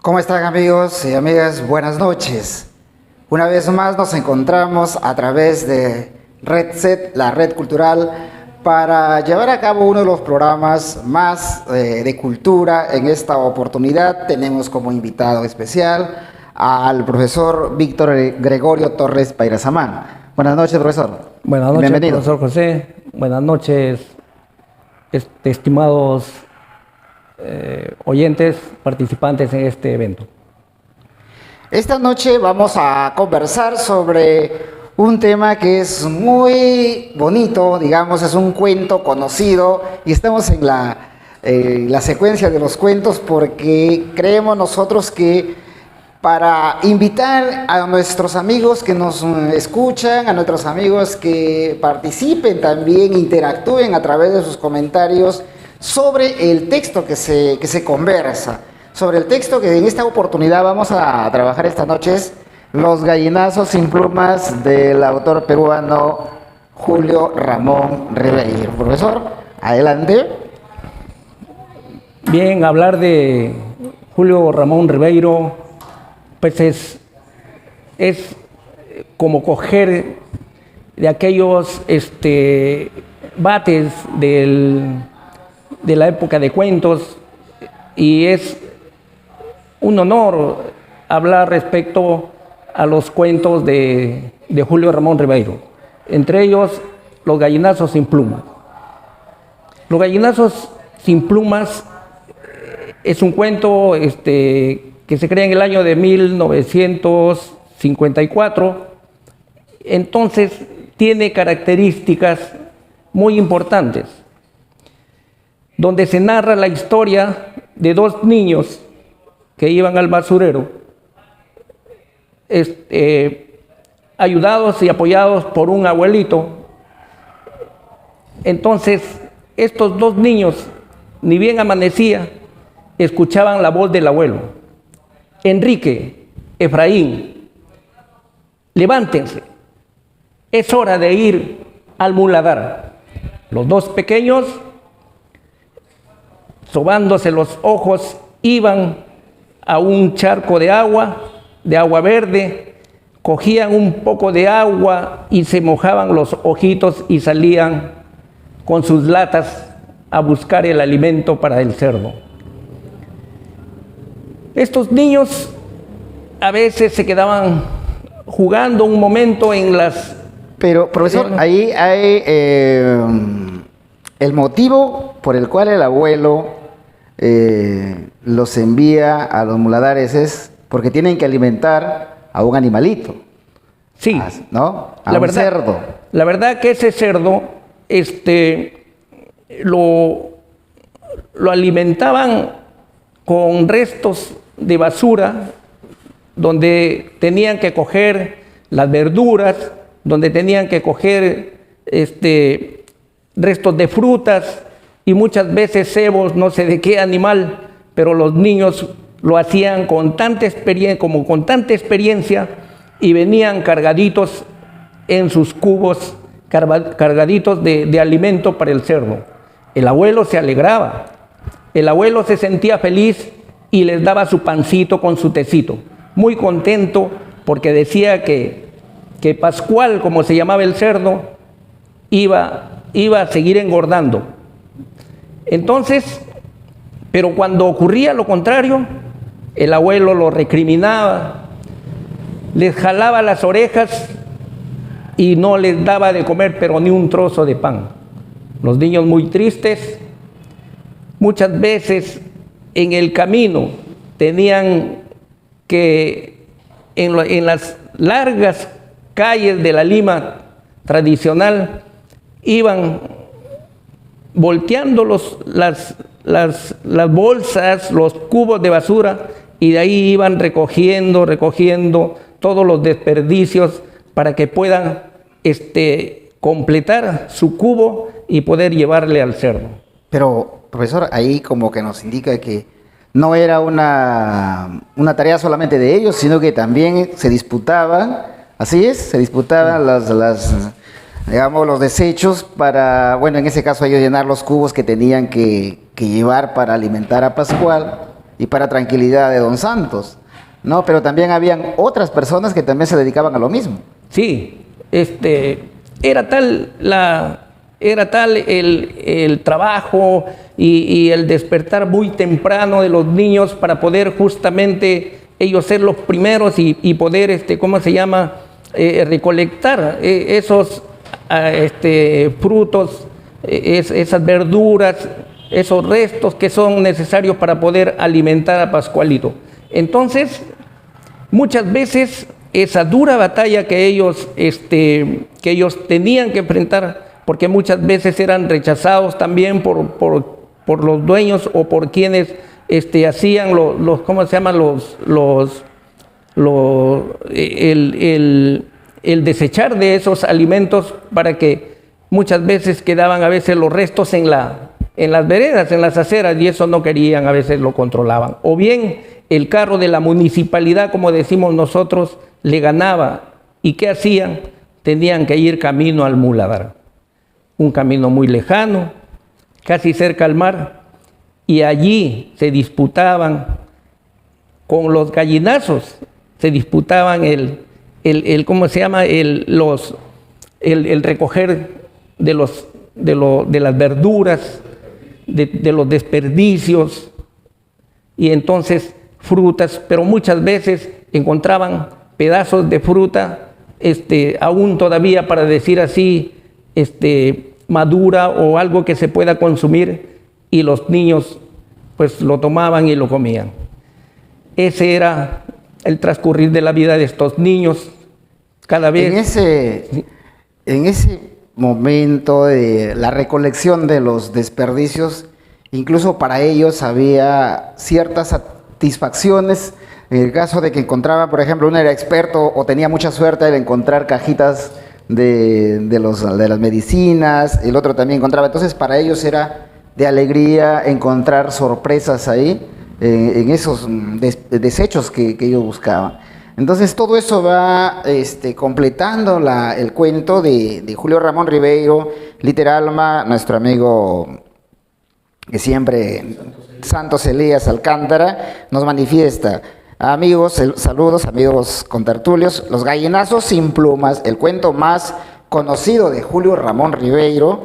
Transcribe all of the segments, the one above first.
¿Cómo están amigos y amigas? Buenas noches. Una vez más nos encontramos a través de Red Set, la red cultural, para llevar a cabo uno de los programas más de cultura. En esta oportunidad tenemos como invitado especial al profesor Víctor Gregorio Torres Pairazamán. Buenas noches, profesor. Buenas noches, bienvenido. profesor José. Buenas noches, estimados oyentes, participantes en este evento. Esta noche vamos a conversar sobre un tema que es muy bonito, digamos, es un cuento conocido y estamos en la secuencia de los cuentos porque creemos nosotros que para invitar a nuestros amigos que nos escuchan, a nuestros amigos que participen también, interactúen a través de sus comentarios sobre el texto que se conversa. Sobre el texto que en esta oportunidad vamos a trabajar esta noche es Los gallinazos sin plumas del autor peruano Julio Ramón Ribeiro. Profesor, adelante. Bien, hablar de Julio Ramón Ribeiro, pues es como coger de aquellos bates de la época de cuentos, y es un honor hablar respecto a los cuentos de Julio Ramón Ribeiro, entre ellos Los gallinazos sin plumas. Los gallinazos sin plumas es un cuento que se crea en el año de 1954, entonces tiene características muy importantes, donde se narra la historia de dos niños que iban al basurero, ayudados y apoyados por un abuelito. Entonces, estos dos niños, ni bien amanecía, escuchaban la voz del abuelo: Enrique, Efraín, levántense, es hora de ir al muladar. Los dos pequeños, sobándose los ojos, iban a un charco de agua verde, cogían un poco de agua y se mojaban los ojitos y salían con sus latas a buscar el alimento para el cerdo. Estos niños a veces se quedaban jugando un momento en las... Pero, profesor, ahí hay el motivo por el cual el abuelo los envía a los muladares es porque tienen que alimentar a un animalito. Sí, ¿no? A un cerdo. La verdad que ese cerdo lo alimentaban con restos de basura, donde tenían que coger las verduras, donde tenían que coger restos de frutas y muchas veces cebos, no sé de qué animal, pero los niños lo hacían con tanta experiencia y venían cargaditos en sus cubos, cargaditos de alimento para el cerdo. El abuelo se alegraba, el abuelo se sentía feliz y les daba su pancito con su tecito, muy contento porque decía que Pascual, como se llamaba el cerdo, iba a seguir engordando. Entonces, pero cuando ocurría lo contrario, el abuelo lo recriminaba, les jalaba las orejas y no les daba de comer, pero ni un trozo de pan. Los niños muy tristes, muchas veces en el camino tenían que, en las largas calles de la Lima tradicional, iban volteando las bolsas, los cubos de basura, y de ahí iban recogiendo todos los desperdicios para que puedan completar su cubo y poder llevarle al cerdo. Pero, profesor, ahí como que nos indica que no era una tarea solamente de ellos, sino que también se disputaban, así es, se disputaban digamos, los desechos para, bueno, en ese caso ellos llenar los cubos que tenían que llevar para alimentar a Pascual. y para tranquilidad de don Santos, ¿no? Pero también habían otras personas que también se dedicaban a lo mismo. Sí, era tal el trabajo y el despertar muy temprano de los niños para poder justamente ellos ser los primeros y poder, ¿cómo se llama? Recolectar esos frutos, esas verduras, esos restos que son necesarios para poder alimentar a Pascualito. Entonces, muchas veces esa dura batalla que ellos tenían que enfrentar, porque muchas veces eran rechazados también por los dueños o por quienes hacían ¿cómo se llaman? El desechar de esos alimentos, para que muchas veces quedaban a veces los restos en las veredas, en las aceras, y eso no querían, a veces lo controlaban. O bien el carro de la municipalidad, como decimos nosotros, le ganaba. ¿Y qué hacían? Tenían que ir camino al muladar, un camino muy lejano, casi cerca al mar, y allí se disputaban con los gallinazos, se disputaban ¿cómo se llama? El recoger de las verduras, de los desperdicios, y entonces frutas, pero muchas veces encontraban pedazos de fruta, aún todavía, para decir así, madura o algo que se pueda consumir, y los niños pues lo tomaban y lo comían. Ese era el transcurrir de la vida de estos niños. Cada vez en ese momento de la recolección de los desperdicios, incluso para ellos había ciertas satisfacciones. En el caso de que encontraba, por ejemplo, uno era experto o tenía mucha suerte de encontrar cajitas de las medicinas, el otro también encontraba. Entonces para ellos era de alegría encontrar sorpresas ahí, en esos desechos que ellos buscaban. Entonces todo eso va completando el cuento de Julio Ramón Ribeiro, Literalma, nuestro amigo que siempre, Santos Elías Alcántara, nos manifiesta. Amigos, saludos, amigos contertulios, Los gallinazos sin plumas, el cuento más conocido de Julio Ramón Ribeiro,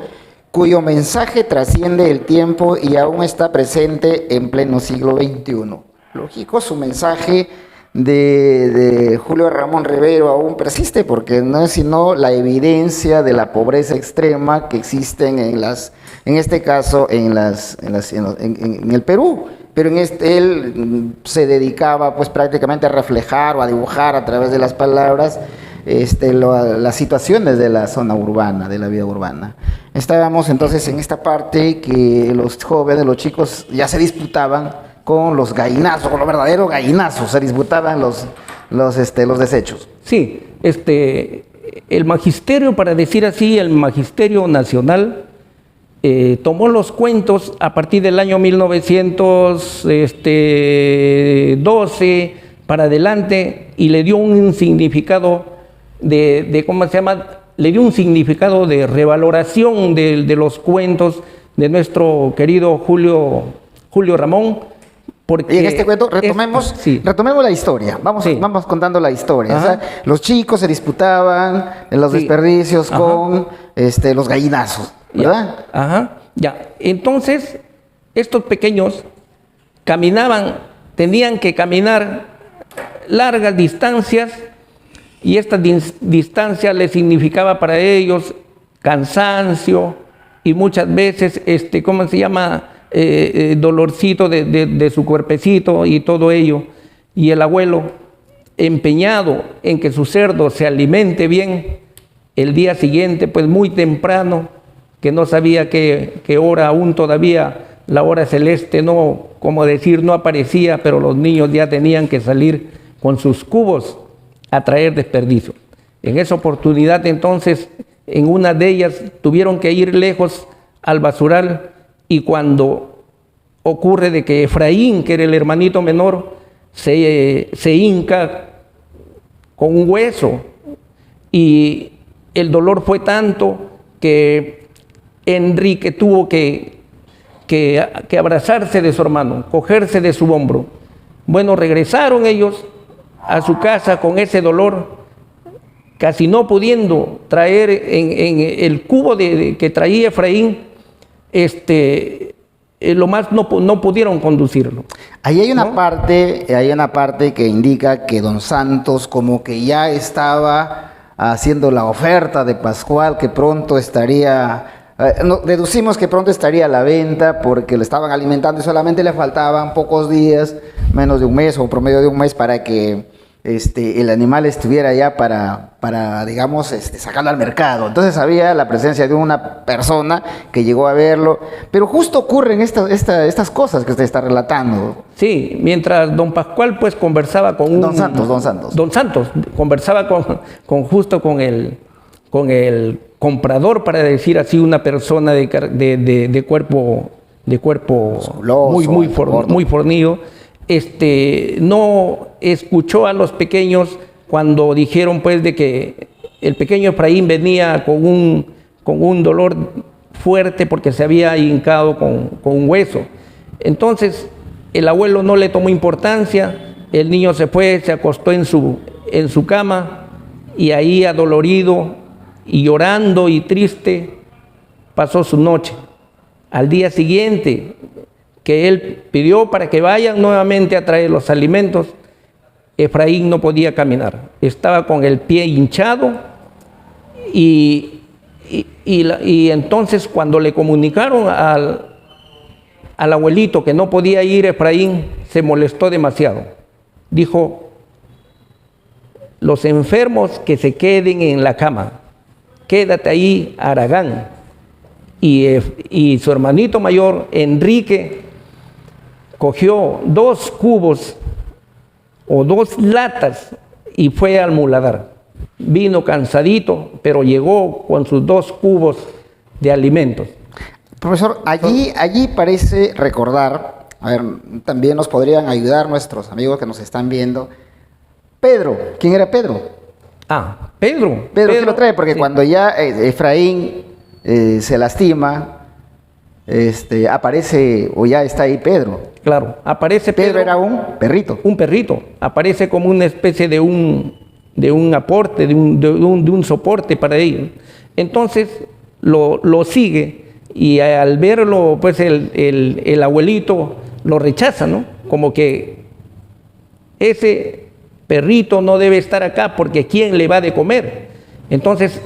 cuyo mensaje trasciende el tiempo y aún está presente en pleno siglo XXI. Lógico, su mensaje de Julio Ramón Ribeiro aún persiste, porque no es sino la evidencia de la pobreza extrema que existen en este caso en el Perú. Pero él se dedicaba pues prácticamente a reflejar o a dibujar a través de las palabras las situaciones de la zona urbana, de la vida urbana. Estábamos entonces en esta parte que los jóvenes, los chicos ya se disputaban con los gallinazos, con los verdaderos gallinazos, se disputaban los desechos. Sí, el magisterio, para decir así, el magisterio nacional tomó los cuentos a partir del año 1912 para adelante, y le dio un significado ¿cómo se llama? Le dio un significado de revaloración de los cuentos de nuestro querido Julio Ramón. Porque y en este cuento retomemos la historia, vamos contando la historia. O sea, los chicos se disputaban en los desperdicios con los gallinazos, ¿verdad? Ya. Entonces, estos pequeños tenían que caminar largas distancias, y estas distancias les significaba para ellos cansancio y muchas veces, ¿cómo se llama? Dolorcito de su cuerpecito y todo ello. Y el abuelo, empeñado en que su cerdo se alimente bien, el día siguiente, pues muy temprano, que no sabía qué hora, aún todavía la hora celeste no, como decir, no aparecía, pero los niños ya tenían que salir con sus cubos a traer desperdicio. En esa oportunidad, entonces, en una de ellas tuvieron que ir lejos al basural, y cuando ocurre de que Efraín, que era el hermanito menor, se hinca con un hueso, y el dolor fue tanto que Enrique tuvo que que abrazarse de su hermano, cogerse de su hombro. Bueno, regresaron ellos a su casa con ese dolor, casi no pudiendo traer en el cubo que traía Efraín, lo más no pudieron conducirlo. Ahí hay una ¿no? hay una parte que indica que don Santos como que ya estaba haciendo la oferta de Pascual, que pronto estaría, deducimos que pronto estaría a la venta porque lo estaban alimentando y solamente le faltaban pocos días, menos de un mes o promedio de un mes para que el animal estuviera ya para digamos, sacarlo al mercado. Entonces había la presencia de una persona que llegó a verlo, pero justo ocurren estas cosas que usted está relatando. Sí, mientras don Pascual pues conversaba con Don Santos. Don Santos conversaba justo con el comprador, para decir así, una persona de cuerpo Musculoso, muy fornido. No escuchó a los pequeños cuando dijeron pues de que el pequeño Efraín venía con un dolor fuerte porque se había hincado con un hueso. Entonces el abuelo no le tomó importancia, el niño se fue, se acostó en su cama y ahí adolorido y llorando y triste pasó su noche. Al día siguiente, que él pidió para que vayan nuevamente a traer los alimentos, Efraín no podía caminar, estaba con el pie hinchado y entonces cuando le comunicaron al abuelito que no podía ir Efraín, se molestó demasiado. Dijo: los enfermos que se queden en la cama, quédate ahí, Aragán. Y su hermanito mayor, Enrique, cogió 2 cubos o 2 latas y fue al muladar. Vino cansadito, pero llegó con sus 2 cubos de alimentos. Profesor, allí parece recordar, a ver, también nos podrían ayudar nuestros amigos que nos están viendo. Pedro, ¿quién era Pedro? Pedro. Pedro, ¿qué lo trae? Porque sí. Cuando ya Efraín se lastima, aparece, o ya está ahí Pedro. Claro, aparece Pedro. Pedro era un perrito. Un perrito, aparece como una especie de un aporte, de un soporte para ellos. Entonces lo sigue y al verlo, pues el abuelito lo rechaza, ¿no? Como que ese perrito no debe estar acá porque ¿quién le va de comer? Entonces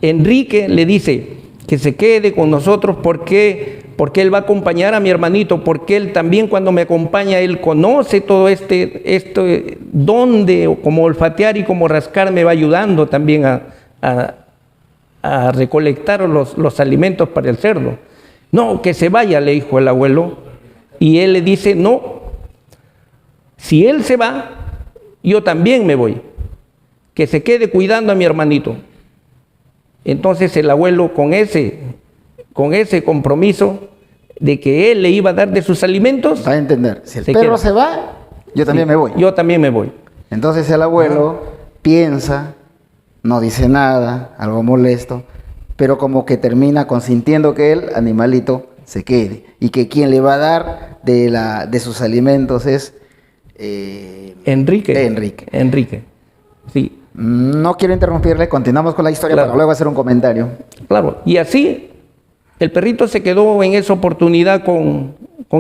Enrique le dice que se quede con nosotros porque él va a acompañar a mi hermanito, porque él también cuando me acompaña, él conoce todo donde, como olfatear y como rascar, me va ayudando también a recolectar los alimentos para el cerdo. No, que se vaya, le dijo el abuelo, y él le dice: no, si él se va, yo también me voy, que se quede cuidando a mi hermanito. Entonces el abuelo, con ese compromiso de que él le iba a dar de sus alimentos, Va a entender, si el perro se va, yo también me voy. Yo también me voy. Entonces el abuelo piensa, no dice nada, algo molesto, pero como que termina consintiendo que el animalito se quede y que quien le va a dar de sus alimentos es Enrique. Sí. No quiero interrumpirle, continuamos con la historia, Claro. para luego hacer un comentario. Claro, y así el perrito se quedó en esa oportunidad con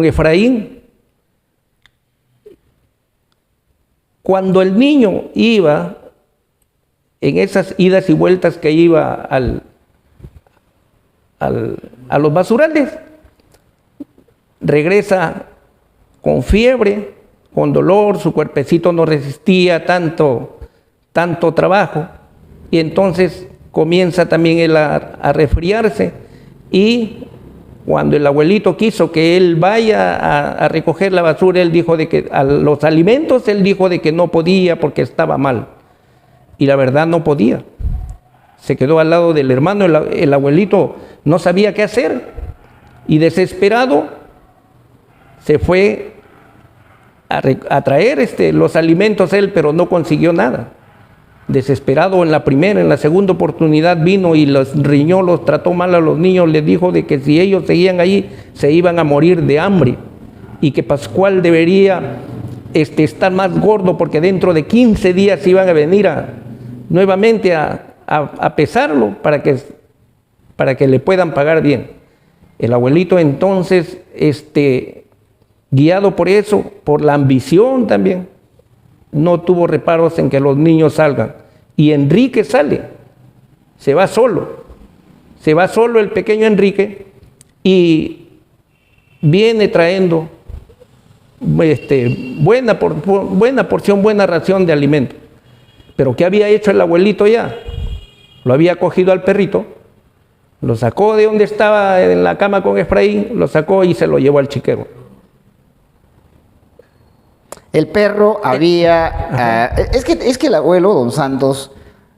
Efraín. Cuando el niño iba en esas idas y vueltas que iba a los basurales, regresa con fiebre, con dolor, su cuerpecito no resistía tanto trabajo, y entonces comienza también él a resfriarse, y cuando el abuelito quiso que él vaya a recoger la basura, él dijo de que a los alimentos, él dijo de que no podía porque estaba mal, y la verdad no podía. Se quedó al lado del hermano, el abuelito no sabía qué hacer, y desesperado se fue a traer los alimentos él, pero no consiguió nada. desesperado en la primera, en la segunda oportunidad vino y los riñó, los trató mal a los niños, les dijo de que si ellos seguían allí se iban a morir de hambre y que Pascual debería estar más gordo porque dentro de 15 días iban a venir nuevamente a pesarlo para que le puedan pagar bien. El abuelito entonces, guiado por eso, por la ambición también, no tuvo reparos en que los niños salgan. Y Enrique sale, se va solo el pequeño Enrique y viene trayendo buena porción, buena ración de alimento. Pero ¿qué había hecho el abuelito ya? Lo había cogido al perrito, lo sacó de donde estaba en la cama con Efraín, lo sacó y se lo llevó al chiquero. El perro había... es que el abuelo, don Santos,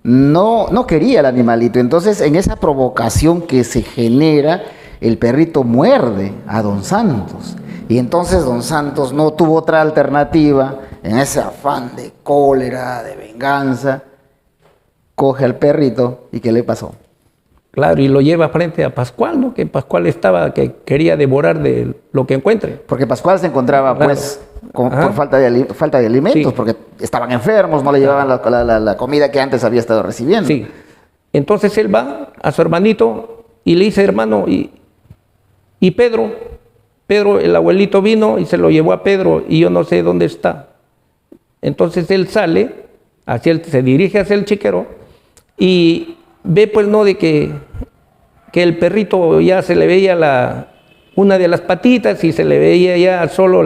no quería el animalito. Entonces, en esa provocación que se genera, el perrito muerde a don Santos. Y entonces don Santos no tuvo otra alternativa, en ese afán de cólera, de venganza, coge al perrito. ¿Y qué le pasó? Claro, y lo lleva frente a Pascual, ¿no? Que Pascual que quería devorar de lo que encuentre. Porque Pascual se encontraba, claro, pues, por falta de alimentos, sí, porque estaban enfermos, no le llevaban la comida que antes había estado recibiendo. Sí. Entonces él va a su hermanito y le dice, hermano, y Pedro, el abuelito vino y se lo llevó a Pedro y yo no sé dónde está. Entonces él sale, se dirige hacia el chiquero y ve pues no de que el perrito ya se le veía una de las patitas y se le veía ya solo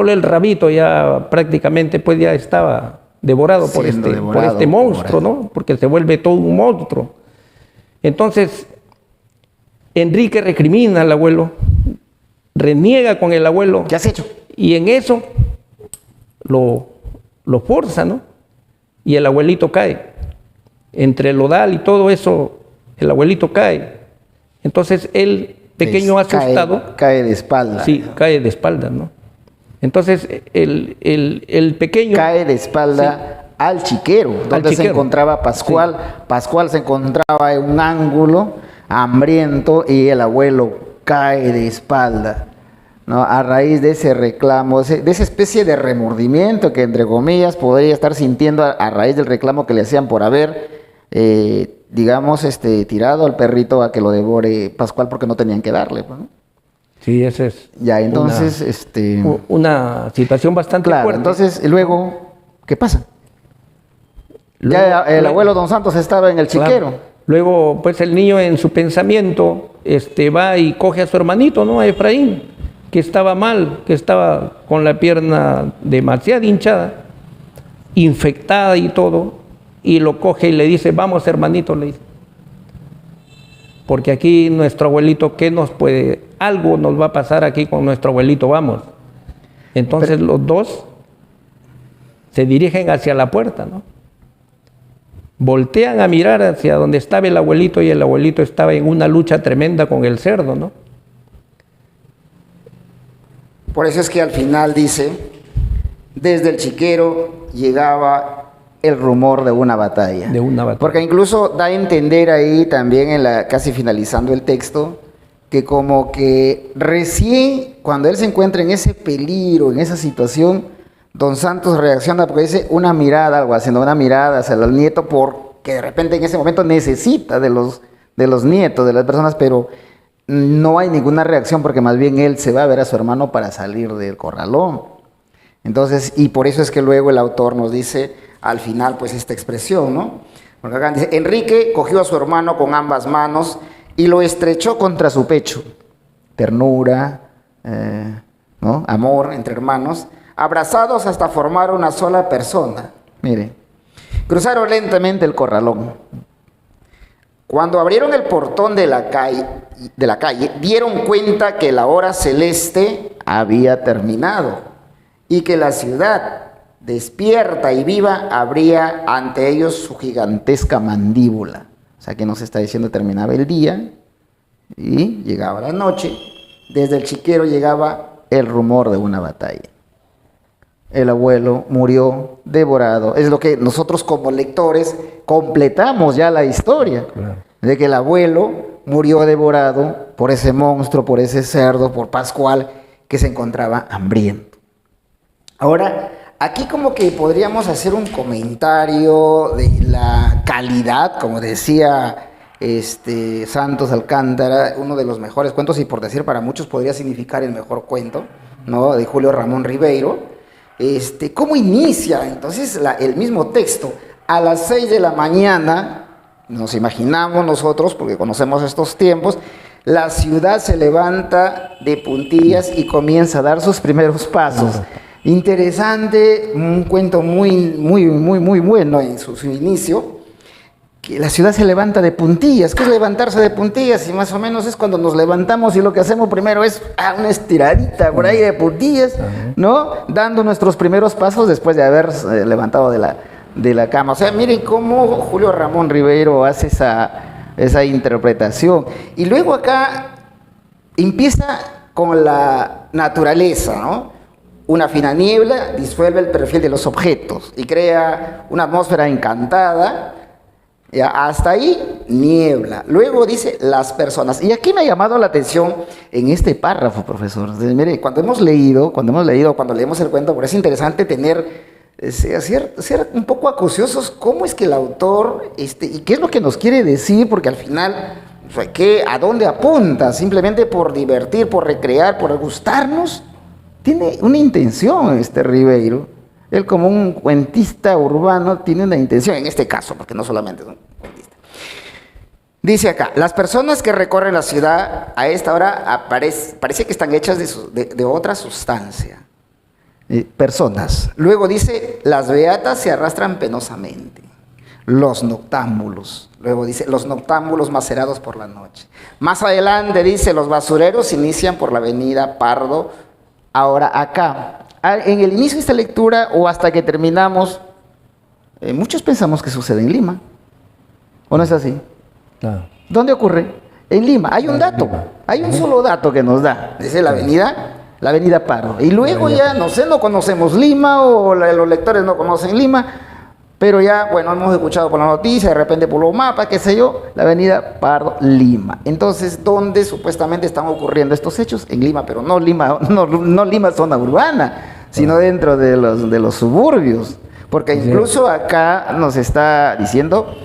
el rabito, ya prácticamente pues ya estaba devorado por este monstruo, ¿no? Porque se vuelve todo un monstruo. Entonces Enrique recrimina al abuelo, reniega con el abuelo. ¿Qué has hecho? Y en eso lo forza, ¿no? Y el abuelito cae. Entre el lodal y todo eso, el abuelito cae. Entonces el pequeño asustado... Cae de espalda. Sí, cae de espalda, ¿no? Entonces el pequeño... Cae de espalda, sí, al chiquero, donde se encontraba Pascual. Sí. Pascual se encontraba en un ángulo hambriento y el abuelo cae de espalda, ¿no? A raíz de ese reclamo, de esa especie de remordimiento que, entre comillas, podría estar sintiendo a raíz del reclamo que le hacían por haber, digamos, tirado al perrito a que lo devore Pascual porque no tenían que darle, ¿no? Sí, esa es. Ya, entonces, una situación bastante fuerte. Entonces, luego, ¿qué pasa? Ya el abuelo don Santos estaba en el chiquero. Claro. Luego, pues el niño en su pensamiento va y coge a su hermanito, ¿no? A Efraín, que estaba mal, que estaba con la pierna demasiado hinchada, infectada y todo, y lo coge y le dice, vamos hermanito, le dice. Porque aquí nuestro abuelito, ¿qué nos puede? Algo nos va a pasar aquí con nuestro abuelito, vamos. Entonces los dos se dirigen hacia la puerta, ¿no? Voltean a mirar hacia donde estaba el abuelito y el abuelito estaba en una lucha tremenda con el cerdo, ¿no? Por eso es que al final dice, desde el chiquero llegaba el rumor de una batalla. De una batalla. Porque incluso da a entender ahí también, casi finalizando el texto, que como que recién cuando él se encuentra en ese peligro, en esa situación, don Santos reacciona porque dice una mirada, algo haciendo una mirada hacia el nieto, porque de repente en ese momento necesita de los nietos, de las personas, pero no hay ninguna reacción porque más bien él se va a ver a su hermano para salir del corralón. Entonces, y por eso es que luego el autor nos dice al final pues esta expresión, ¿no? Porque acá dice, Enrique cogió a su hermano con ambas manos y lo estrechó contra su pecho. Ternura, ¿no? Amor entre hermanos, abrazados hasta formar una sola persona. Mire, cruzaron lentamente el corralón. Cuando abrieron el portón de la calle, dieron cuenta que la hora celeste había terminado y que la ciudad, despierta y viva, abría ante ellos su gigantesca mandíbula. O sea que nos está diciendo terminaba el día y llegaba la noche. Desde el chiquero llegaba el rumor de una batalla. el abuelo murió devorado. Es lo que nosotros como lectores completamos ya la historia, Claro. de que el abuelo murió devorado por ese monstruo, por ese cerdo, por Pascual, que se encontraba hambriento. Ahora, aquí como que podríamos hacer un comentario de la calidad, como decía Santos Alcántara, uno de los mejores cuentos, y por decir para muchos podría significar el mejor cuento, ¿no?, de Julio Ramón Ribeiro. ¿Cómo inicia entonces el mismo texto? A las 6 de la mañana, nos imaginamos nosotros, porque conocemos estos tiempos, la ciudad se levanta de puntillas y comienza a dar sus primeros pasos. Interesante, un cuento muy bueno en su inicio, que la ciudad se levanta de puntillas. ¿Qué es levantarse de puntillas? Y más o menos es cuando nos levantamos y lo que hacemos primero es una estiradita por ahí de puntillas, ¿no? Dando nuestros primeros pasos después de haber levantado de la cama. O sea, miren cómo Julio Ramón Ribeiro hace esa interpretación. Y luego acá empieza con la naturaleza, ¿no? Una fina niebla disuelve el perfil de los objetos y crea una atmósfera encantada. Ya, hasta ahí, niebla. Luego dice las personas. Y aquí me ha llamado la atención en este párrafo, profesor. Mire, cuando leemos el cuento, por eso es interesante ser un poco acuciosos cómo es que el autor, y qué es lo que nos quiere decir, porque al final, ¿a dónde apunta? Simplemente por divertir, por recrear, por gustarnos. Tiene una intención Ribeiro. Él, como un cuentista urbano, tiene una intención, en este caso, porque no solamente es un cuentista. Dice acá, las personas que recorren la ciudad a esta hora parece que están hechas de otra sustancia. Personas. Luego dice, las beatas se arrastran penosamente. Los noctámbulos. Luego dice, los noctámbulos macerados por la noche. Más adelante dice, los basureros inician por la avenida Pardo. Ahora acá, en el inicio de esta lectura o hasta que terminamos, muchos pensamos que sucede en Lima. ¿O no es así? Claro. ¿Dónde ocurre? En Lima. Hay un dato, hay un solo dato que nos da. Dice la avenida Pardo. Y luego ya, no sé, no conocemos Lima o los lectores no conocen Lima, pero ya, bueno, hemos escuchado por la noticia, de repente por los mapas, qué sé yo, la avenida Pardo, Lima. Entonces, ¿dónde supuestamente están ocurriendo estos hechos? En Lima, pero no Lima zona urbana, sino dentro de los suburbios. Porque incluso acá nos está diciendo,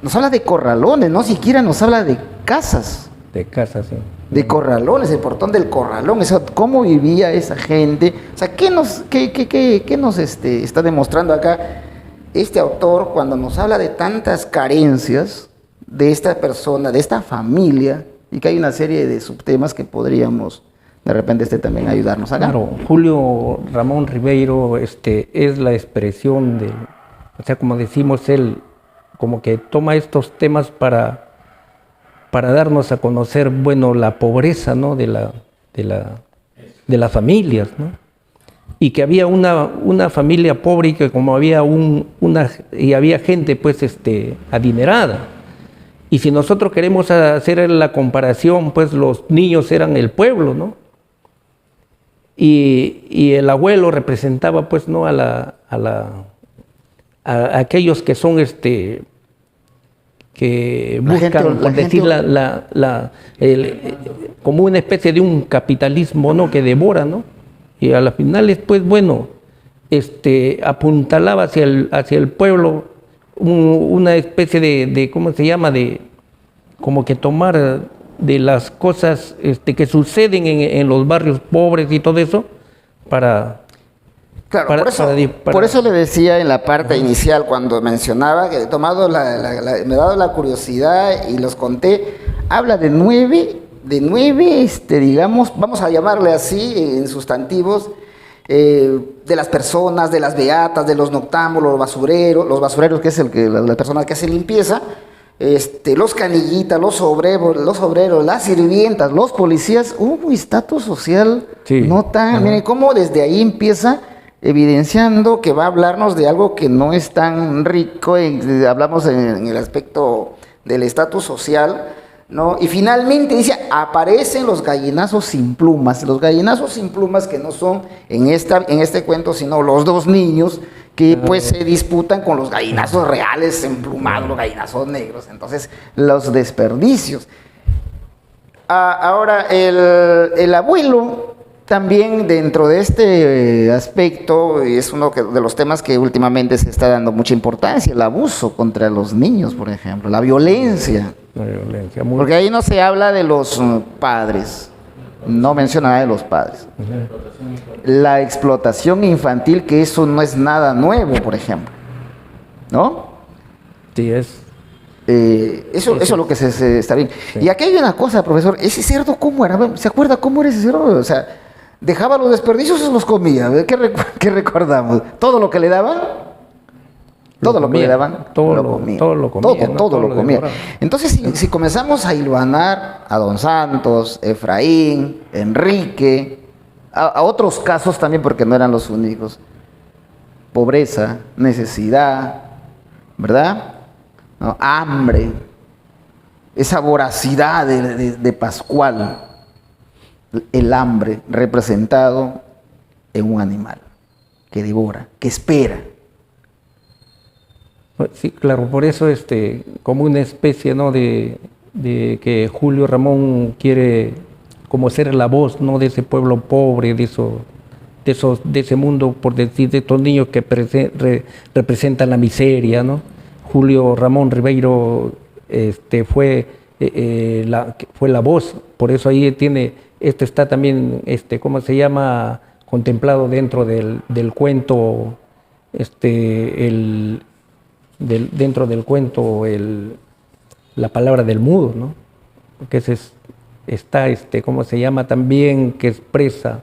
nos habla de corralones, no siquiera nos habla de casas. De casas, sí. De corralones, el portón del corralón, cómo vivía esa gente. O sea, ¿qué nos está demostrando acá este autor cuando nos habla de tantas carencias de esta persona, de esta familia, y que hay una serie de subtemas que podríamos de repente también ayudarnos acá? Claro, Julio Ramón Ribeiro es la expresión de, o sea, como decimos, él como que toma estos temas para darnos a conocer, bueno, la pobreza, ¿no?, de las familias, ¿no? Y que había una familia pobre y que como había había gente pues adinerada. Y si nosotros queremos hacer la comparación, pues los niños eran el pueblo, ¿no? Y el abuelo representaba pues no a aquellos que son que buscan, por decir, como una especie de un capitalismo, ¿no?, que devora, ¿no? Y a las finales, pues bueno, apuntalaba hacia el pueblo una especie de ¿cómo se llama?, de como que tomar de las cosas que suceden en los barrios pobres y todo eso para... Claro, por eso le decía en la parte inicial, cuando mencionaba que he tomado me he dado la curiosidad y los conté, habla de nueve, digamos, vamos a llamarle así en sustantivos, de las personas, de las beatas, de los noctámbulos, los basureros, que es las personas que hacen limpieza, los canillitas, los obreros, las sirvientas, los policías. Un estatus social, sí, no tan... Miren cómo desde ahí empieza evidenciando que va a hablarnos de algo que no es tan rico. Hablamos en el aspecto del estatus social, ¿no? Y finalmente dice, aparecen los gallinazos sin plumas. Los gallinazos sin plumas que no son en este cuento, sino los dos niños que pues se disputan con los gallinazos reales emplumados, los gallinazos negros. Entonces, los desperdicios. Ahora, el abuelo también dentro de este aspecto es uno de los temas que últimamente se está dando mucha importancia, el abuso contra los niños, por ejemplo, la violencia. La violencia. Porque ahí no se habla de los padres, no menciona nada de los padres. La explotación infantil, que eso no es nada nuevo, por ejemplo, ¿no? Sí, es. Eso es lo que se está bien. Sí. Y aquí hay una cosa, profesor, ese cerdo, ¿cómo era? ¿Se acuerda cómo era ese cerdo? O sea, dejaba los desperdicios o los comía. ¿Qué recordamos? ¿Todo lo que le daban? Todo lo que le daban, todo lo comía. Todo lo comía. Entonces, si comenzamos a hilvanar a Don Santos, Efraín, Enrique, a otros casos también, porque no eran los únicos, pobreza, necesidad, ¿verdad? No, hambre, esa voracidad de Pascual, el hambre representado en un animal que devora, que espera. Sí, claro, por eso como una especie, ¿no?, de que Julio Ramón quiere como ser la voz, ¿no?, de ese pueblo pobre, de ese mundo, por decir, de estos niños que representan la miseria, ¿no? Julio Ramón Ribeiro fue la voz, por eso ahí está también, ¿cómo se llama?, contemplado dentro del cuento, dentro del cuento la palabra del mudo, ¿no? Porque está, ¿cómo se llama?, también, que expresa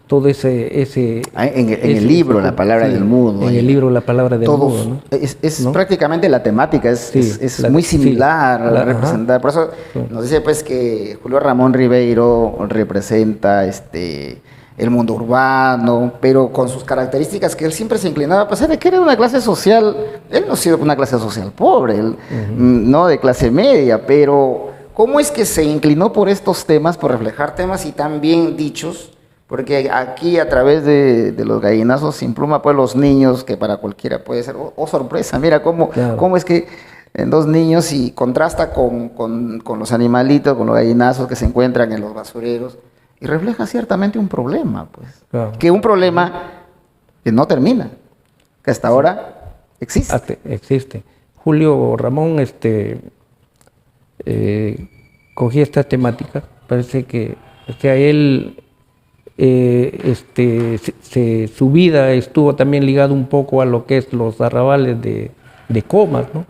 todo ese en el libro, la palabra del mudo. En el libro, la palabra del mudo, ¿no? Es ¿no? Prácticamente la temática, es muy similar a representar. Por eso nos dice pues que Julio Ramón Ribeiro representa el mundo urbano, pero con sus características que él siempre se inclinaba, a pesar de que era una clase social, él no ha sido una clase social pobre, él, no de clase media, pero ¿cómo es que se inclinó por estos temas, por reflejar temas y tan bien dichos? Porque aquí a través de los gallinazos sin pluma, pues los niños, que para cualquiera puede ser, oh sorpresa, mira cómo es que en dos niños y contrasta con los animalitos, con los gallinazos que se encuentran en los basureros, y refleja ciertamente un problema, pues, que un problema que no termina, que hasta ahora existe. Existe. Julio Ramón cogía esta temática, parece que él su vida estuvo también ligado un poco a lo que es los arrabales de Comas, ¿no?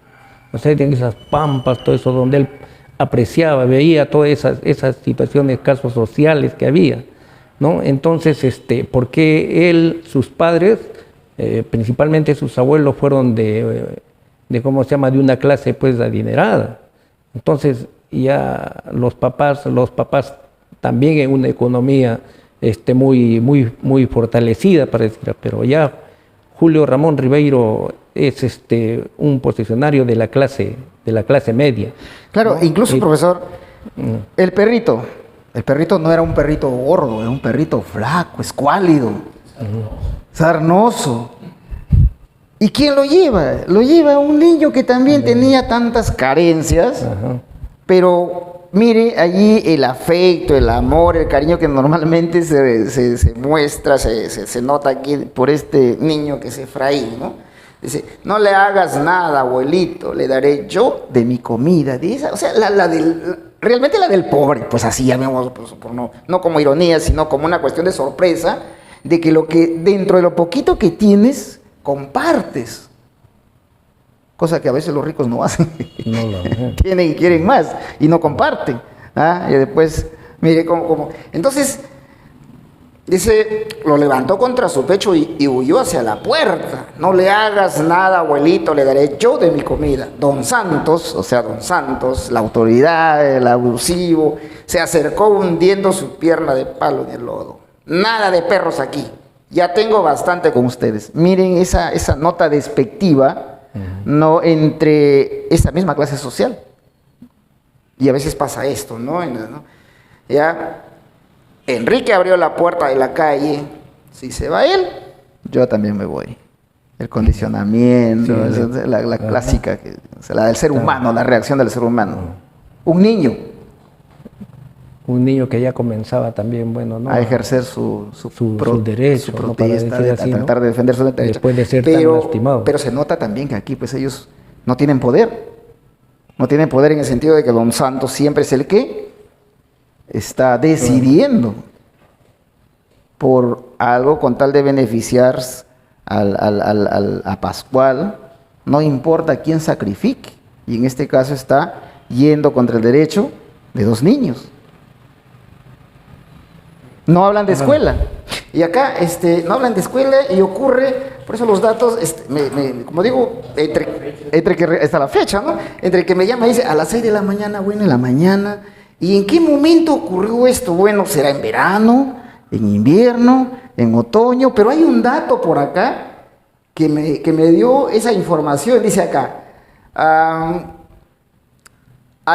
O sea, en esas pampas, todo eso, donde él apreciaba, veía todas esas situaciones, casos sociales que había, ¿no? Entonces, porque sus padres, principalmente sus abuelos, fueron de ¿cómo se llama?, de una clase pues adinerada. Entonces, ya los papás también en una economía muy fortalecida, para decir, pero ya Julio Ramón Ribeiro es un posicionario de la clase media. Claro, ¿no? Incluso, profesor, el perrito no era un perrito gordo, era un perrito flaco, escuálido, sarnoso. ¿Y quién lo lleva? Lo lleva un niño que también tenía tantas carencias, pero mire allí el afecto, el amor, el cariño que normalmente se muestra, se nota aquí por este niño que es Efraín, ¿no? Dice, no le hagas nada, abuelito, le daré yo de mi comida. Dice, o sea, realmente la del pobre, pues así llamémoslo, pues, no como ironía, sino como una cuestión de sorpresa, de que dentro de lo poquito que tienes, compartes. Cosa que a veces los ricos no hacen. Tienen y quieren más y no comparten. Y después, mire cómo. Entonces, dice, lo levantó contra su pecho y huyó hacia la puerta. No le hagas nada, abuelito, le daré yo de mi comida. Don Santos, la autoridad, el abusivo, se acercó hundiendo su pierna de palo en el lodo. Nada de perros aquí. Ya tengo bastante con ustedes. Miren esa nota despectiva, no, entre esa misma clase social. Y a veces pasa esto, ¿no? Ya, Enrique abrió la puerta de la calle, si se va él, yo también me voy. El condicionamiento, Sí, la clásica, la del ser humano, la reacción del ser humano. Un niño Un niño que ya comenzaba también, bueno, ¿no? a ejercer su derecho, su ¿no? Para protesta, decir a así, ¿no? tratar de defender su derecho. Después de ser tan lastimado. Pero se nota también que aquí pues ellos no tienen poder. No tienen poder en el sentido de que Don Santos siempre es el que está decidiendo por algo con tal de beneficiar a Pascual, no importa quién sacrifique. Y en este caso está yendo contra el derecho de 2 niños. No hablan de escuela. Y acá no hablan de escuela y ocurre, por eso los datos, como digo, entre que hasta la fecha, ¿no? Entre que me llama y dice a las 6 de la mañana, bueno, en la mañana. ¿Y en qué momento ocurrió esto? Bueno, será en verano, en invierno, en otoño, pero hay un dato por acá que me dio esa información. Dice acá, a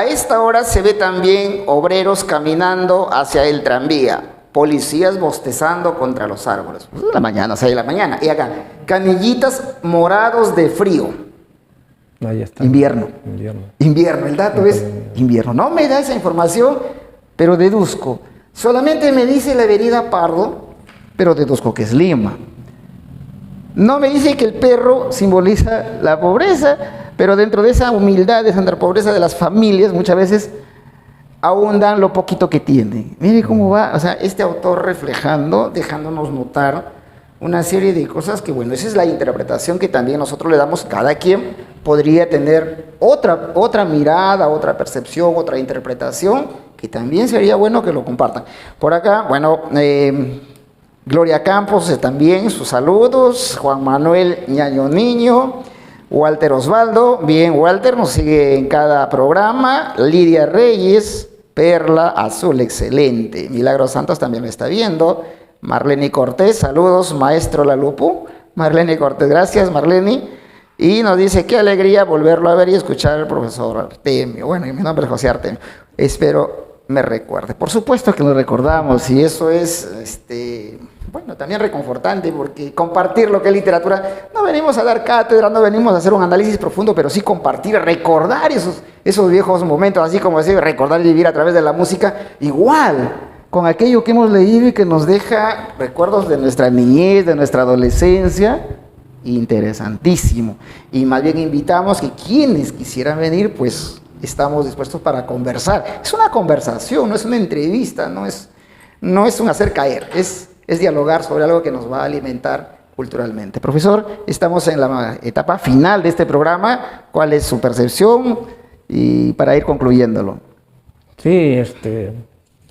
esta hora se ve también obreros caminando hacia el tranvía, policías bostezando contra los árboles. Pues la mañana, 6 de la mañana. Y acá, canillitas morados de frío. Ahí está. Invierno. Invierno, el dato es invierno. No me da esa información, pero deduzco. Solamente me dice la avenida Pardo, pero deduzco que es Lima. No me dice que el perro simboliza la pobreza, pero dentro de esa humildad, de esa pobreza de las familias, muchas veces aún dan lo poquito que tienen. Mire cómo va, o sea, este autor reflejando, dejándonos notar una serie de cosas que, bueno, esa es la interpretación que también nosotros le damos. Cada quien podría tener otra mirada, otra percepción, otra interpretación, que también sería bueno que lo compartan. Por acá, bueno, Gloria Campos también, sus saludos. Juan Manuel Ñaño Niño, Walter Osvaldo, bien, Walter nos sigue en cada programa. Lidia Reyes, Perla Azul, excelente. Milagros Santos también lo está viendo. Marlene Cortés, saludos, maestro Lalupu. Marlene Cortés, gracias Marlene. Y nos dice, qué alegría volverlo a ver y escuchar al profesor Artemio. Bueno, mi nombre es José Artemio. Espero me recuerde. Por supuesto que lo recordamos y eso es, bueno, también reconfortante, porque compartir lo que es literatura, no venimos a dar cátedra, no venimos a hacer un análisis profundo, pero sí compartir, recordar esos viejos momentos, así como decir, recordar y vivir a través de la música, igual, con aquello que hemos leído y que nos deja recuerdos de nuestra niñez, de nuestra adolescencia, interesantísimo. Y más bien invitamos que quienes quisieran venir, pues estamos dispuestos para conversar. Es una conversación, no es una entrevista, no es un hacer caer, es dialogar sobre algo que nos va a alimentar culturalmente. Profesor, estamos en la etapa final de este programa. ¿Cuál es su percepción? Y para ir concluyéndolo. Sí,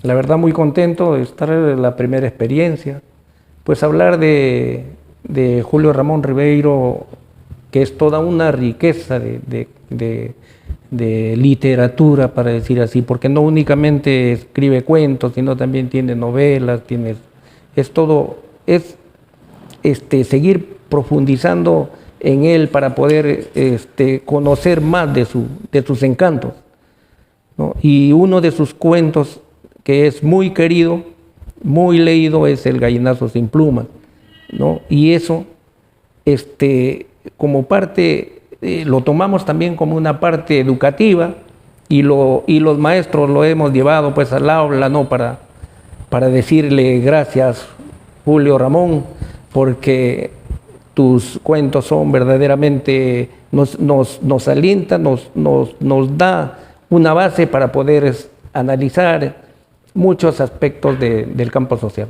la verdad muy contento de estar en la primera experiencia. Pues hablar de Julio Ramón Ribeiro, que es toda una riqueza de literatura, para decir así, porque no únicamente escribe cuentos, sino también tiene novelas, seguir profundizando en él para poder conocer más de sus encantos, ¿no? Y uno de sus cuentos que es muy querido, muy leído, es El gallinazo sin plumas, ¿no? Y eso, como parte, lo tomamos también como una parte educativa y los maestros lo hemos llevado pues al aula, ¿no? Para decirle gracias, Julio Ramón, porque tus cuentos son verdaderamente, nos alientan, nos da una base para poder analizar muchos aspectos del campo social.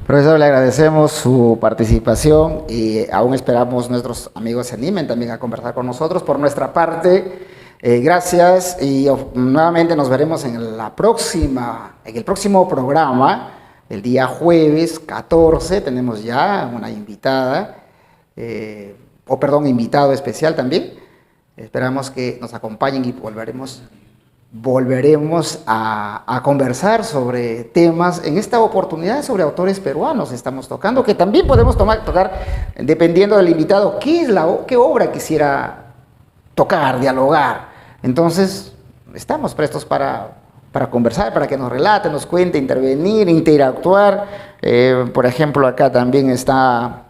Profesor, le agradecemos su participación y aún esperamos nuestros amigos se animen también a conversar con nosotros. Por nuestra parte, gracias y nuevamente nos veremos en el próximo programa, el día jueves 14. Tenemos ya una invitada, invitado especial también. Esperamos que nos acompañen y volveremos a conversar sobre temas, en esta oportunidad sobre autores peruanos estamos tocando, que también podemos tocar dependiendo del invitado, qué obra quisiera tocar, dialogar. Entonces, estamos prestos para conversar, para que nos relate, nos cuente, intervenir, interactuar. Por ejemplo, acá también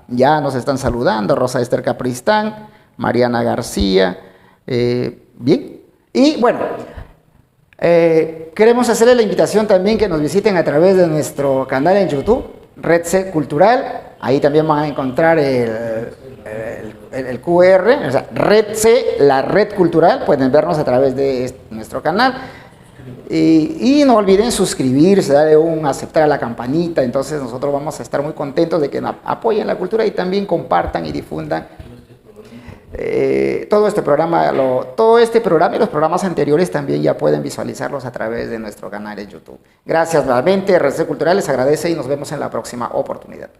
ya nos están saludando, Rosa Esther Capristán, Mariana García. Bien, y bueno, queremos hacerle la invitación también que nos visiten a través de nuestro canal en YouTube, Red C Cultural. Ahí también van a encontrar el QR, o sea, Red C, la red cultural. Pueden vernos a través de nuestro canal. Y no olviden suscribirse, darle aceptar a la campanita. Entonces nosotros vamos a estar muy contentos de que apoyen la cultura y también compartan y difundan todo este programa y los programas anteriores también ya pueden visualizarlos a través de nuestro canal de YouTube. Gracias nuevamente, Red C Cultural les agradece y nos vemos en la próxima oportunidad.